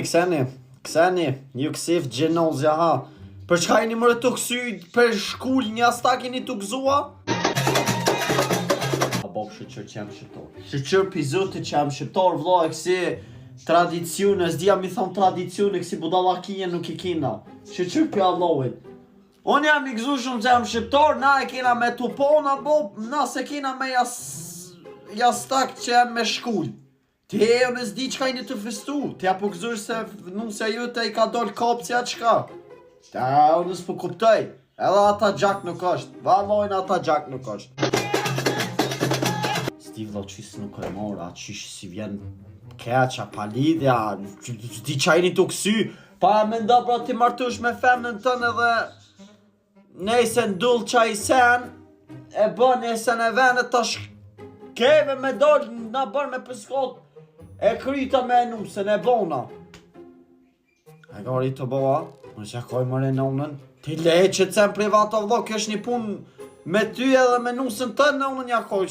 Kseni, ju kësif gjenozja ha. Për çka jeni mërë të kësy për shkull një asta keni të gëzua? A bo shëqër që jam shqiptar. Shëqër pizote që jam shqiptar, vlo e kësi tradicione, s'dija mi thonë tradicione, kësi budalakinje nuk i kina. Shëqër për Allahit. Unë jam i gëzu shumë që jam shqiptar, na e kena me tupona, na se kena me jastak që jam me shkull. Ti e unë s'di qka i një të festu, ti apo gëzush se nusja jute i ka dollë kopcja qka. Ta unë s'po kuptoj, edhe ata gjak nuk është, valojnë ata gjak nuk është. Sti vlo qisë nuk e mora, qishë si vjen keqa, palidhja, s'di qa i një të kësy, pa e me nda pra ti martush me femnën tënë edhe nejse ndull qa i sen, e bën e sen e venet të shkeve me dollë nga bërë me pëskot. E kryta me nusën e bona. E gari të boa, në që akoj mëre nonën, ti lehe që të sem privata vdo, kjo është një pun me ty edhe me nusën të në unën jakoj.